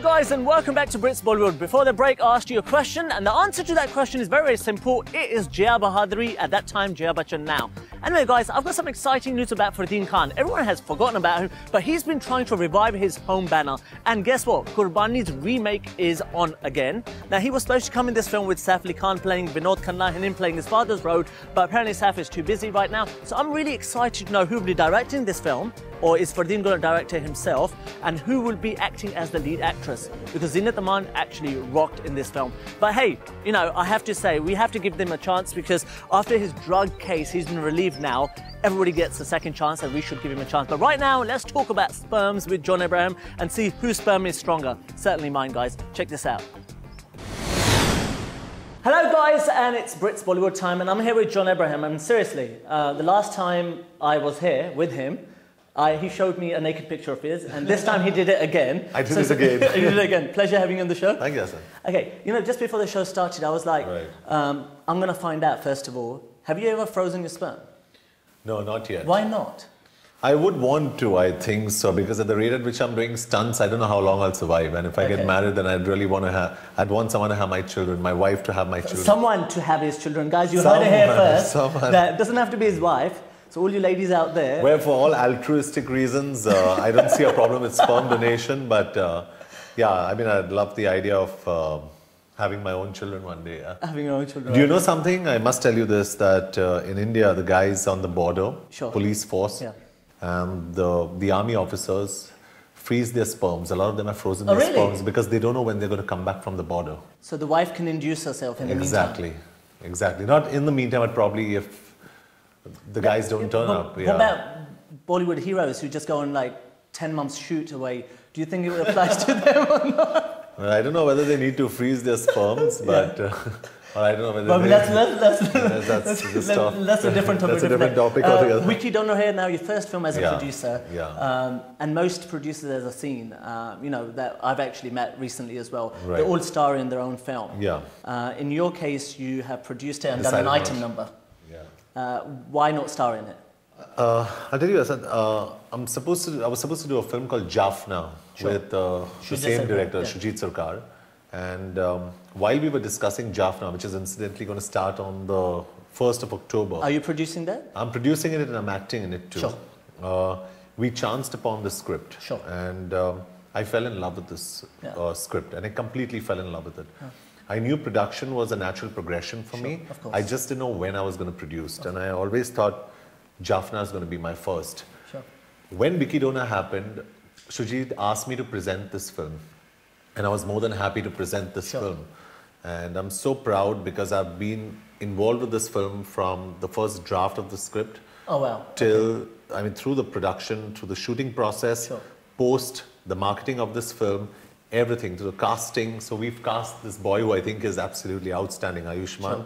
guys, and welcome back to Brits Bollywood. Before the break, I asked you a question, and the answer to that question is very, very simple. It is Jaya Bahaduri, at that time Jaya Bachchan now. Anyway guys, I've got some exciting news about Fardeen Khan. Everyone has forgotten about him, but he's been trying to revive his home banner. And guess what? Qurbani's remake is on again. Now, he was supposed to come in this film with Saif Ali Khan playing Vinod Khanna and him playing his father's role, but apparently Saif is too busy right now. So I'm really excited to know who will be directing this film, or is Fardeen going to direct it himself, and who will be acting as the lead actress, because Zinat Aman actually rocked in this film. But hey, you know, I have to say, we have to give them a chance, because after his drug case, he's been relieved now. Everybody gets a second chance, and we should give him a chance. But right now, let's talk about sperms with John Abraham and see whose sperm is stronger. Certainly mine, guys. Check this out. Hello guys, and it's Brits Bollywood time, and I'm here with John Abraham. And seriously, the last time I was here with him, he showed me a naked picture of his, and this time he did it again. I did it again. He did it again. Pleasure having you on the show. Thank you, Asad. Okay, you know, just before the show started, I was like, right. I'm going to find out, first of all, have you ever frozen your sperm? No, not yet. Why not? I would want to, I think so, because at the rate at which I'm doing stunts, I don't know how long I'll survive. And if I get married, then I'd really want to have, I'd want someone to have my children, my wife to have my children. Someone to have his children. Guys, you heard it here first. Someone. That doesn't have to be his wife. So all you ladies out there. Well, for all altruistic reasons, I don't see a problem with sperm donation. But yeah, I mean, I'd love the idea of having my own children one day. Yeah. Having your own children. Do you know something? I must tell you this, that in India, the guys on the border, police force, and the army officers freeze their sperms. A lot of them have frozen their sperms because they don't know when they're going to come back from the border. So the wife can induce herself in the meantime. Exactly. Not in the meantime, but probably if the guys don't turn up. What about Bollywood heroes who just go on like 10 months shoot away? Do you think it applies to them or not? Well, I don't know whether they need to freeze their sperms, but I don't know whether that's a different topic. That's a different topic altogether. Wiki Dono here now, your first film as a producer. Yeah. And most producers, as I've seen, you know, that I've actually met recently as well, right. They're all starring in their own film. Yeah. In your case, you have produced it and done an item number. Yeah. Why not star in it? I'll tell you, Asad, I was supposed to do a film called Jaffna with the same director, Shujit Sarkar. And while we were discussing Jaffna, which is incidentally going to start on the 1st of October. Are you producing that? I'm producing it and I'm acting in it too. Sure. We chanced upon the script. Sure. And I fell in love with this script, and I completely fell in love with it. Yeah. I knew production was a natural progression for me. Of course. I just didn't know when I was going to produce. And I always thought Jaffna is going to be my first. Sure. When Vicky Dona happened, Shujit asked me to present this film. And I was more than happy to present this film. And I'm so proud because I've been involved with this film from the first draft of the script. Oh, wow. Till, I mean, through the production, through the shooting process, post, the marketing of this film, everything, to the casting. So we've cast this boy who I think is absolutely outstanding, Ayushman.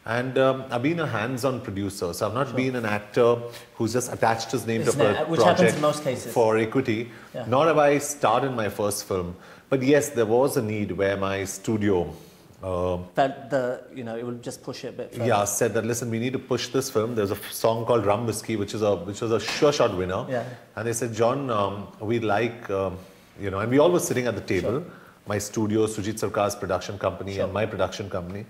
And I've been a hands-on producer, so I've not been an actor who's just attached his name to a project which happens in most cases. For equity. Nor have I starred in my first film. But yes, there was a need where my studio you know, it will just push it a bit further. Yeah, said that, listen, we need to push this film. There's a song called Rum Whiskey, which was a sure shot winner. Yeah. And they said, John, we'd like, you know, and we all were sitting at the table, my studio, Shujit Sarkar's production company and my production company.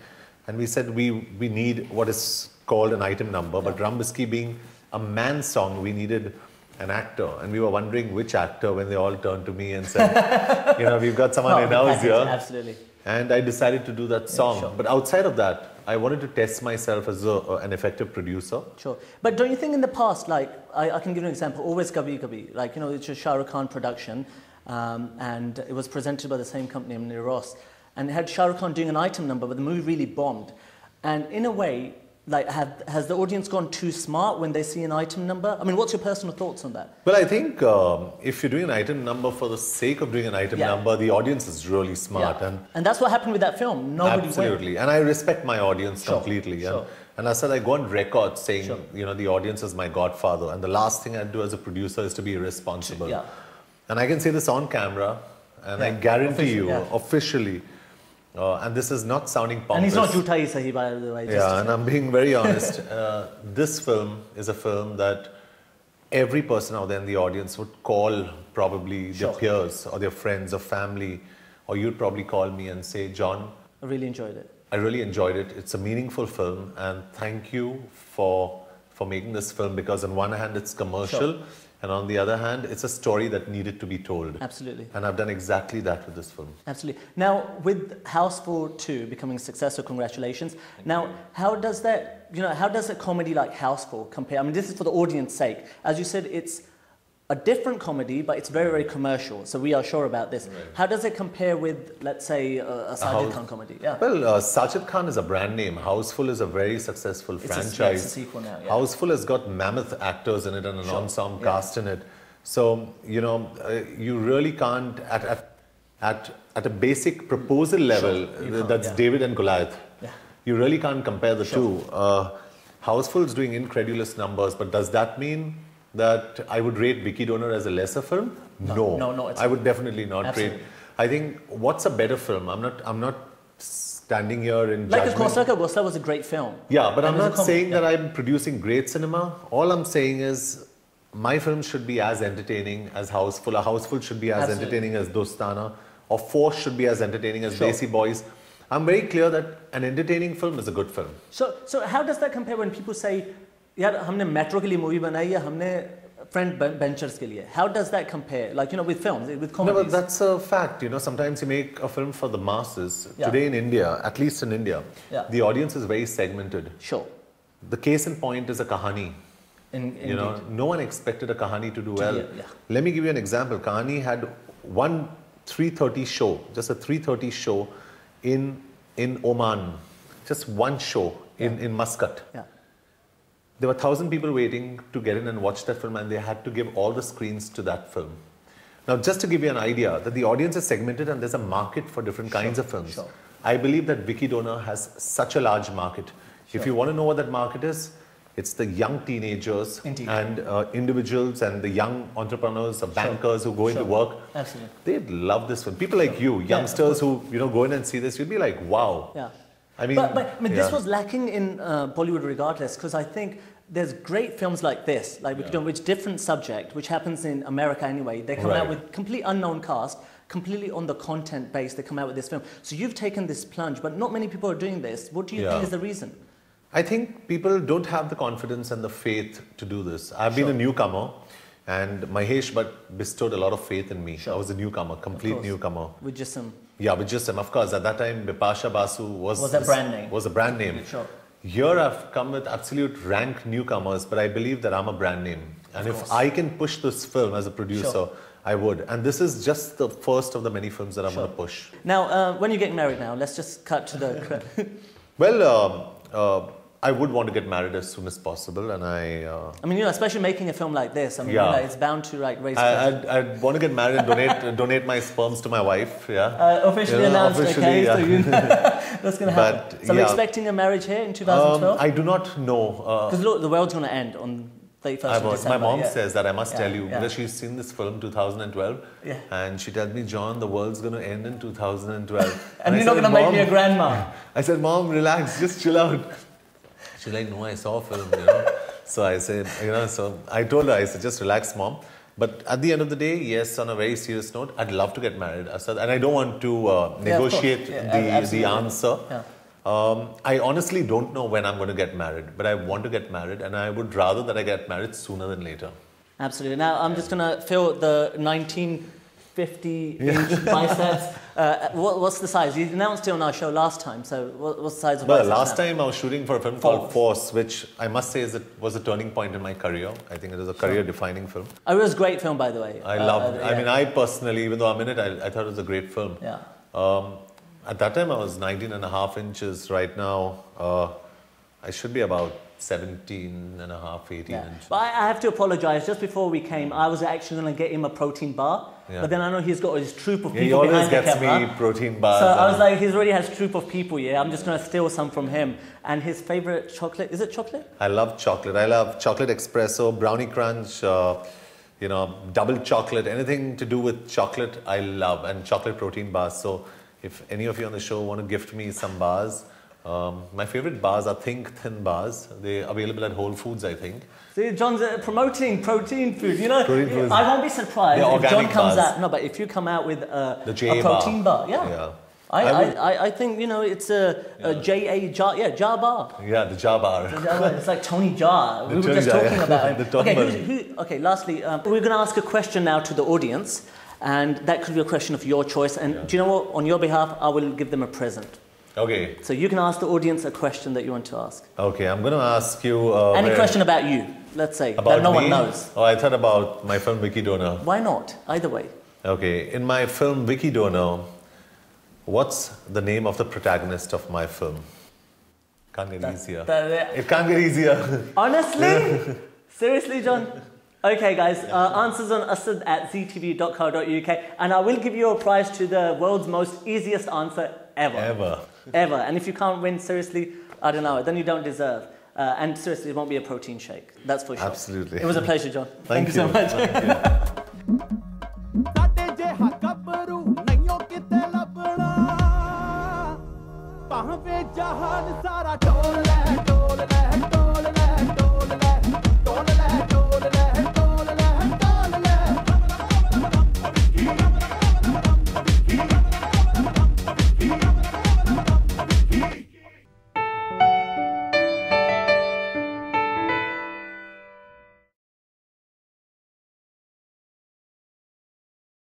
And we said, we need what is called an item number, but Rum Whiskey being a man's song, we needed an actor. And we were wondering which actor when they all turned to me and said, you know, we've got someone in house here. Absolutely. And I decided to do that song. But outside of that, I wanted to test myself as an effective producer. Sure. But don't you think in the past, like, I can give you an example, Always Kabhi Kabhi, like, you know, it's a Shah Rukh Khan production, and it was presented by the same company, Amir Ross, and it had Shah Rukh Khan doing an item number, but the movie really bombed. And in a way, like, has the audience gone too smart when they see an item number? I mean, what's your personal thoughts on that? Well, I think if you're doing an item number for the sake of doing an item number, the audience is really smart. And that's what happened with that film. Nobody Absolutely. went. And I respect my audience completely. And I said, I go on record saying, you know, the audience is my godfather. And the last thing I'd do as a producer is to be irresponsible. And I can say this on camera, and I guarantee you, officially, and this is not sounding pompous. And he's not Jhuta Hi Sahi, by the way. And I'm being very honest. This film is a film that every person out there in the audience would call probably their peers or their friends or family, or you'd probably call me and say, John, I really enjoyed it. I really enjoyed it. It's a meaningful film, and thank you for making this film, because on one hand it's commercial, and on the other hand it's a story that needed to be told. Absolutely. And I've done exactly that with this film. Absolutely. Now, with Houseful 2 becoming a success, so congratulations. Now, how does that, how does a comedy like Houseful compare? I mean, this is for the audience's sake. As you said, it's a different comedy, but it's very, very commercial. So we are sure about this. Right. How does it compare with, let's say, a Sajid Khan comedy? Yeah. Well, Sajid Khan is a brand name. Houseful is a very successful franchise. It's a sequel now. Yeah. Houseful has got mammoth actors in it and an ensemble cast in it. So, you really can't, at a basic proposal level, that's David and Goliath. Yeah. You really can't compare the two. Houseful is doing incredulous numbers, but does that mean that I would rate Vicky Donor as a lesser film? No, I would definitely not rate. I think what's a better film? I'm not standing here in judgment. Like the Ghosla was a great film. Yeah, but I'm not saying that I'm producing great cinema. All I'm saying is my film should be as entertaining as Houseful. A Houseful should be as entertaining as Dostana, or Force should be as entertaining as Desi Boys. I'm very clear that an entertaining film is a good film. So how does that compare when people say, यार हमने metro के लिए movie बनाई है हमने front benchers के लिए? How does that compare, like with films, with comedies? No, but that's a fact. Sometimes you make a film for the masses. Today in India, at least in India, the audience is very segmented. Sure. The case in point is a kahani. No one expected a kahani to do well. Let me give you an example. Kahani had one 3:30 show, just a 3:30 show in Oman, just one show in Muscat. There were 1,000 people waiting to get in and watch that film, and they had to give all the screens to that film. Now, just to give you an idea that the audience is segmented and there's a market for different kinds of films. I believe that Vicky Donor has such a large market. If you want to know what that market is, it's the young teenagers and individuals and the young entrepreneurs or bankers who go into work. Absolutely. They'd love this film. People like you, youngsters who go in and see this, you'd be like, wow. Yeah. I mean, but this was lacking in Bollywood regardless, because I think there's great films like this, like which different subject, which happens in America anyway. They come out with complete unknown cast, completely on the content base. They come out with this film. So you've taken this plunge, but not many people are doing this. What do you think is the reason? I think people don't have the confidence and the faith to do this. I've been a newcomer, and Mahesh bestowed a lot of faith in me. I was a newcomer, complete newcomer. With Jism. Yeah, with Jism. Of course, at that time, Bipasha Basu was a brand name. Was a brand name. Sure. Here I've come with absolute rank newcomers, but I believe that I'm a brand name. And if I can push this film as a producer, I would. And this is just the first of the many films that I'm going to push. Now, when you're getting married now, let's just cut to the... Well, I would want to get married as soon as possible, and I mean, especially making a film like this. I mean, it's bound to raise. I'd want to get married and donate my sperms to my wife. Officially announced. Okay, so that's going to happen. So we're expecting a marriage here in 2012. I do not know. Because look, the world's going to end on 31st of December. My mom says that. I must tell you, because she's seen this film 2012, and she tells me, John, the world's going to end in 2012. and you're not going to make me a grandma. I said, Mom, relax, just chill out. She's like, no, I saw a film, So I said, so I told her, I said, just relax, Mom. But at the end of the day, yes, on a very serious note, I'd love to get married, Asad. And I don't want to negotiate the answer. I honestly don't know when I'm going to get married, but I want to get married, and I would rather that I get married sooner than later. Absolutely. Now, I'm just going to fill the 1950-inch biceps. What's the size? You announced it on our show last time, so what's the size of biceps? Well, last time I was shooting for a film called Force, which I must say was a turning point in my career. I think it was a career-defining film. It was a great film, by the way. I loved it. I mean, I personally, even though I'm in it, I thought it was a great film. At that time, I was 19.5 inches. Right now, I should be about 17.5, 18 inches. But I have to apologize. Just before we came, I was actually going to get him a protein bar. But then I know he's got his troop of people behind the camera. He always gets me protein bars. So I was like, he already has a troop of people, I'm just going to steal some from him. And his favorite chocolate, is it chocolate? I love chocolate. I love chocolate espresso, brownie crunch, double chocolate. Anything to do with chocolate, I love. And chocolate protein bars. So if any of you on the show want to gift me some bars, My favorite bars are Think Thin bars. They're available at Whole Foods, I think. See, John's promoting protein food. You know, Protein food. I won't be surprised if John comes bars. out. No, but if you come out with a J protein bar, yeah. I think, you know, it's a J-A jar, Jar bar. Yeah, the Jar bar. It's like Tony Jar. We were just talking about him. Okay, lastly, we're going to ask a question now to the audience, and that could be a question of your choice. And do you know what? On your behalf, I will give them a present. Okay. So you can ask the audience a question that you want to ask. Okay, I'm going to ask you... any question about you, let's say, about that no me? one knows. Oh, I thought about my film Vicky Donor. Why not? Either way. Okay, in my film Vicky Donor, what's the name of the protagonist of my film? Can't get easier. It can't get easier. Honestly? Seriously, John? Okay, guys, answers on Asad at ztv.co.uk, and I will give you a prize to the world's most easiest answer ever. Ever. And if you can't win, seriously, I don't know, then you don't deserve. And seriously, it won't be a protein shake. That's for sure. Absolutely. It was a pleasure, John. Thank you so much. Thank you.